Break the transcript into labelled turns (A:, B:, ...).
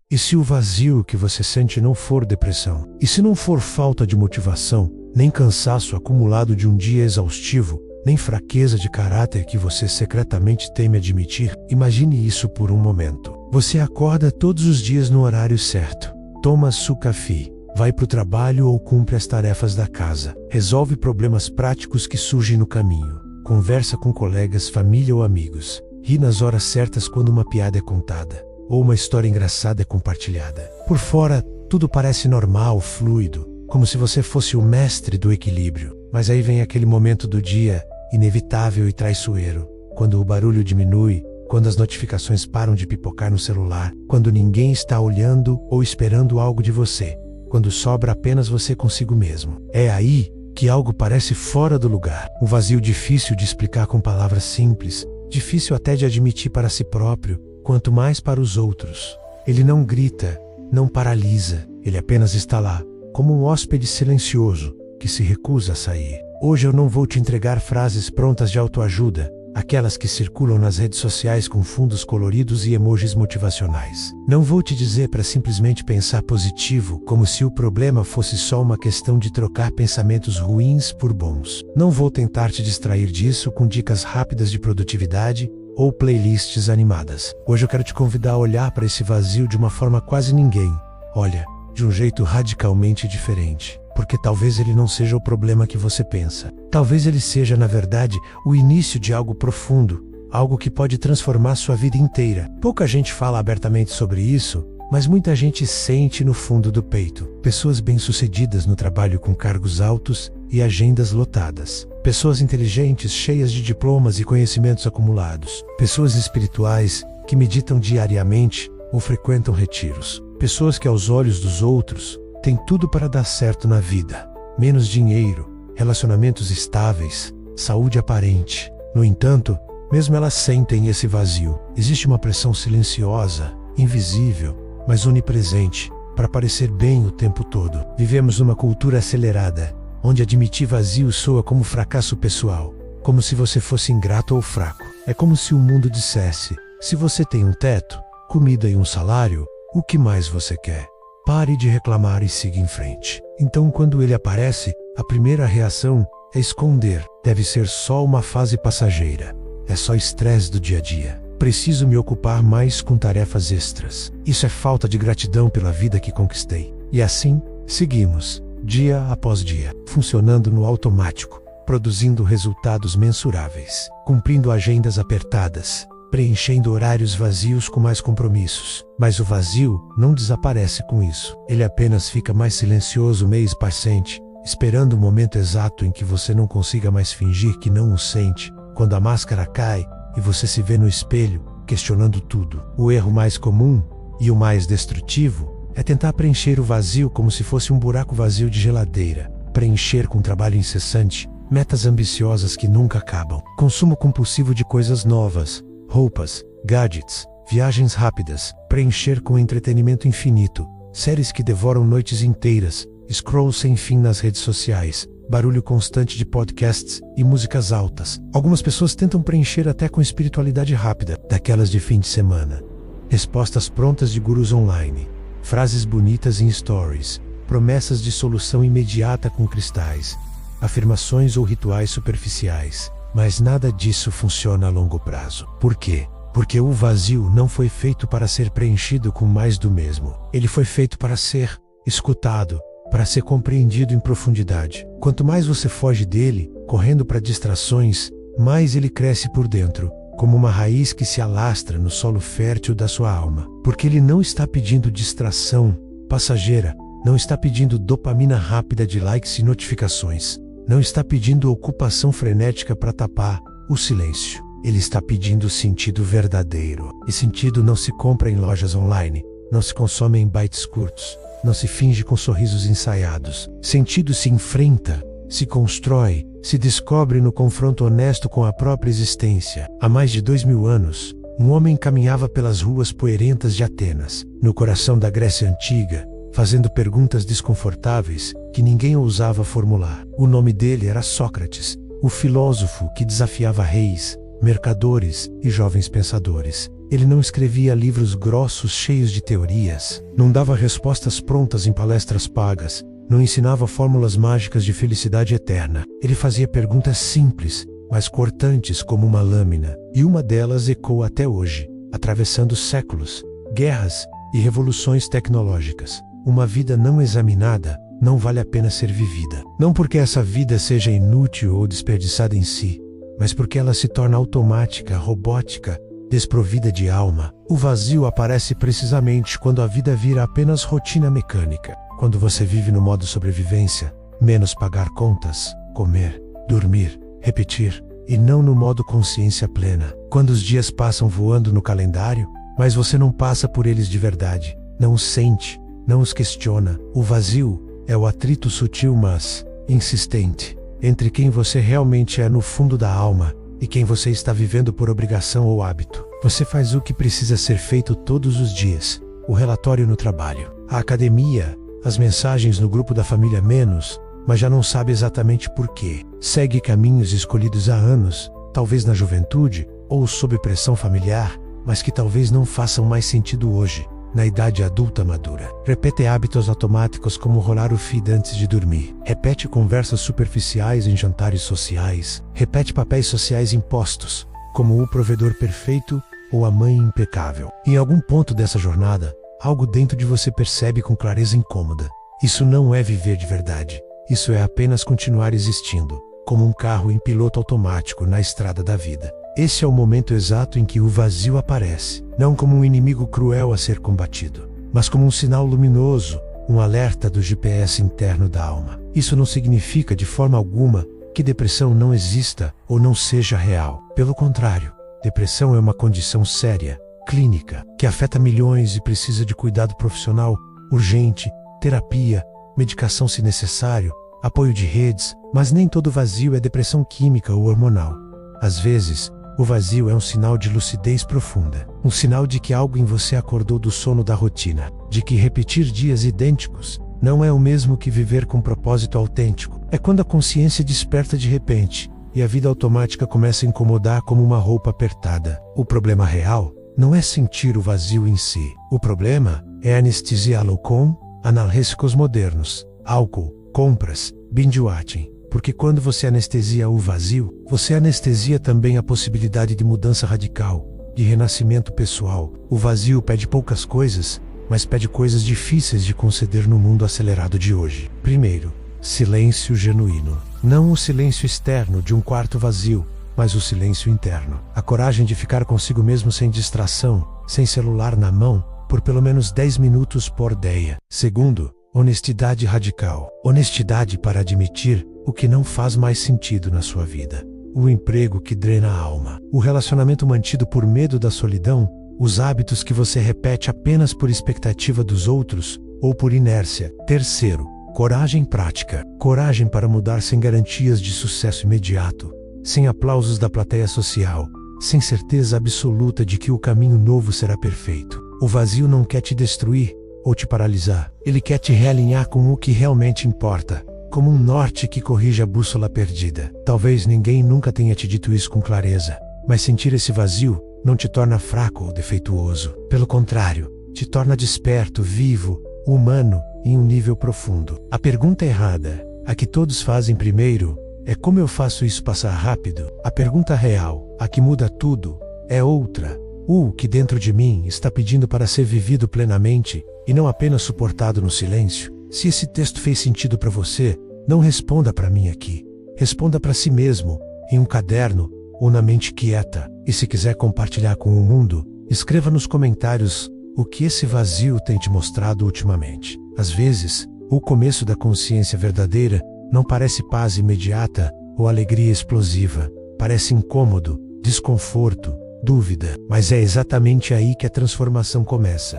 A: E se o vazio que você sente não for depressão? E se não for falta de motivação, nem cansaço acumulado de um dia exaustivo, nem fraqueza de caráter que você secretamente teme admitir? Imagine isso por um momento. Você acorda todos os dias no horário certo, toma seu café, vai para o trabalho ou cumpre as tarefas da casa, resolve problemas práticos que surgem no caminho, conversa com colegas, família ou amigos, ri nas horas certas quando uma piada é contada, ou uma história engraçada é compartilhada. Por fora, tudo parece normal, fluido, como se você fosse o mestre do equilíbrio. Mas aí vem aquele momento do dia, inevitável e traiçoeiro, quando o barulho diminui, quando as notificações param de pipocar no celular, quando ninguém está olhando ou esperando algo de você, quando sobra apenas você consigo mesmo. É aí que algo parece fora do lugar. Um vazio difícil de explicar com palavras simples, difícil até de admitir para si próprio, quanto mais para os outros. Ele não grita, não paralisa, ele apenas está lá, como um hóspede silencioso, que se recusa a sair. Hoje eu não vou te entregar frases prontas de autoajuda, aquelas que circulam nas redes sociais com fundos coloridos e emojis motivacionais. Não vou te dizer para simplesmente pensar positivo, como se o problema fosse só uma questão de trocar pensamentos ruins por bons. Não vou tentar te distrair disso com dicas rápidas de produtividade ou playlists animadas. Hoje eu quero te convidar a olhar para esse vazio de uma forma quase ninguém olha, de um jeito radicalmente diferente. Porque talvez ele não seja o problema que você pensa. Talvez ele seja, na verdade, o início de algo profundo, algo que pode transformar sua vida inteira. Pouca gente fala abertamente sobre isso, mas muita gente sente no fundo do peito. Pessoas bem-sucedidas no trabalho com cargos altos e agendas lotadas. Pessoas inteligentes, cheias de diplomas e conhecimentos acumulados. Pessoas espirituais que meditam diariamente ou frequentam retiros. Pessoas que, aos olhos dos outros, tem tudo para dar certo na vida. Menos dinheiro, relacionamentos estáveis, saúde aparente. No entanto, mesmo elas sentem esse vazio. Existe uma pressão silenciosa, invisível, mas onipresente, para parecer bem o tempo todo. Vivemos numa cultura acelerada, onde admitir vazio soa como fracasso pessoal, como se você fosse ingrato ou fraco. É como se o mundo dissesse: se você tem um teto, comida e um salário, o que mais você quer? Pare de reclamar e siga em frente. Então, quando ele aparece, a primeira reação é esconder. Deve ser só uma fase passageira. É só estresse do dia a dia. Preciso me ocupar mais com tarefas extras. Isso é falta de gratidão pela vida que conquistei. E assim, seguimos, dia após dia, funcionando no automático, produzindo resultados mensuráveis, cumprindo agendas apertadas, preenchendo horários vazios com mais compromissos. Mas o vazio não desaparece com isso. Ele apenas fica mais silencioso, meio impaciente, esperando o momento exato em que você não consiga mais fingir que não o sente, quando a máscara cai e você se vê no espelho, questionando tudo. O erro mais comum, e o mais destrutivo, é tentar preencher o vazio como se fosse um buraco vazio de geladeira. Preencher com trabalho incessante, metas ambiciosas que nunca acabam, consumo compulsivo de coisas novas, roupas, gadgets, viagens rápidas, preencher com entretenimento infinito, séries que devoram noites inteiras, scroll sem fim nas redes sociais, barulho constante de podcasts e músicas altas. Algumas pessoas tentam preencher até com espiritualidade rápida, daquelas de fim de semana. Respostas prontas de gurus online, frases bonitas em stories, promessas de solução imediata com cristais, afirmações ou rituais superficiais. Mas nada disso funciona a longo prazo. Por quê? Porque o vazio não foi feito para ser preenchido com mais do mesmo. Ele foi feito para ser escutado, para ser compreendido em profundidade. Quanto mais você foge dele, correndo para distrações, mais ele cresce por dentro, como uma raiz que se alastra no solo fértil da sua alma. Porque ele não está pedindo distração passageira, não está pedindo dopamina rápida de likes e notificações. Não está pedindo ocupação frenética para tapar o silêncio. Ele está pedindo sentido verdadeiro. E sentido não se compra em lojas online, não se consome em bytes curtos, não se finge com sorrisos ensaiados. Sentido se enfrenta, se constrói, se descobre no confronto honesto com a própria existência. Há mais de 2000 anos, um homem caminhava pelas ruas poeirentas de Atenas, no coração da Grécia Antiga, fazendo perguntas desconfortáveis que ninguém ousava formular. O nome dele era Sócrates, o filósofo que desafiava reis, mercadores e jovens pensadores. Ele não escrevia livros grossos cheios de teorias, não dava respostas prontas em palestras pagas, não ensinava fórmulas mágicas de felicidade eterna. Ele fazia perguntas simples, mas cortantes como uma lâmina, e uma delas ecoa até hoje, atravessando séculos, guerras e revoluções tecnológicas. Uma vida não examinada não vale a pena ser vivida. Não porque essa vida seja inútil ou desperdiçada em si, mas porque ela se torna automática, robótica, desprovida de alma. O vazio aparece precisamente quando a vida vira apenas rotina mecânica. Quando você vive no modo sobrevivência, menos pagar contas, comer, dormir, repetir, e não no modo consciência plena. Quando os dias passam voando no calendário, mas você não passa por eles de verdade, não os sente, não os questiona. O vazio é o atrito sutil, mas insistente, entre quem você realmente é no fundo da alma e quem você está vivendo por obrigação ou hábito. Você faz o que precisa ser feito todos os dias, o relatório no trabalho, a academia, as mensagens no grupo da família menos, mas já não sabe exatamente por quê. Segue caminhos escolhidos há anos, talvez na juventude ou sob pressão familiar, mas que talvez não façam mais sentido hoje, na idade adulta madura. Repete hábitos automáticos como rolar o feed antes de dormir. Repete conversas superficiais em jantares sociais. Repete papéis sociais impostos, como o provedor perfeito ou a mãe impecável. Em algum ponto dessa jornada, algo dentro de você percebe com clareza incômoda. Isso não é viver de verdade. Isso é apenas continuar existindo, como um carro em piloto automático na estrada da vida. Esse é o momento exato em que o vazio aparece, não como um inimigo cruel a ser combatido, mas como um sinal luminoso, um alerta do GPS interno da alma. Isso não significa de forma alguma que depressão não exista ou não seja real. Pelo contrário, depressão é uma condição séria, clínica, que afeta milhões e precisa de cuidado profissional, urgente, terapia, medicação se necessário, apoio de redes, mas nem todo vazio é depressão química ou hormonal. Às vezes, o vazio é um sinal de lucidez profunda, um sinal de que algo em você acordou do sono da rotina, de que repetir dias idênticos não é o mesmo que viver com propósito autêntico. É quando a consciência desperta de repente e a vida automática começa a incomodar como uma roupa apertada. O problema real não é sentir o vazio em si. O problema é anestesiá-lo com analgésicos modernos, álcool, compras, binge-watching. Porque quando você anestesia o vazio, você anestesia também a possibilidade de mudança radical, de renascimento pessoal. O vazio pede poucas coisas, mas pede coisas difíceis de conceder no mundo acelerado de hoje. Primeiro, silêncio genuíno. Não o silêncio externo de um quarto vazio, mas o silêncio interno. A coragem de ficar consigo mesmo sem distração, sem celular na mão, por pelo menos 10 minutos por dia. Segundo, honestidade radical. Honestidade para admitir o que não faz mais sentido na sua vida. O emprego que drena a alma. O relacionamento mantido por medo da solidão. Os hábitos que você repete apenas por expectativa dos outros ou por inércia. Terceiro, coragem prática. Coragem para mudar sem garantias de sucesso imediato, sem aplausos da plateia social, sem certeza absoluta de que o caminho novo será perfeito. O vazio não quer te destruir ou te paralisar. Ele quer te realinhar com o que realmente importa, como um norte que corrige a bússola perdida. Talvez ninguém nunca tenha te dito isso com clareza, mas sentir esse vazio não te torna fraco ou defeituoso. Pelo contrário, te torna desperto, vivo, humano, em um nível profundo. A pergunta errada, a que todos fazem primeiro, é como eu faço isso passar rápido? A pergunta real, a que muda tudo, é outra. O que dentro de mim está pedindo para ser vivido plenamente e não apenas suportado no silêncio. Se esse texto fez sentido para você, não responda para mim aqui. Responda para si mesmo, em um caderno ou na mente quieta. E se quiser compartilhar com o mundo, escreva nos comentários o que esse vazio tem te mostrado ultimamente. Às vezes, o começo da consciência verdadeira não parece paz imediata ou alegria explosiva. Parece incômodo, desconforto, dúvida. Mas é exatamente aí que a transformação começa.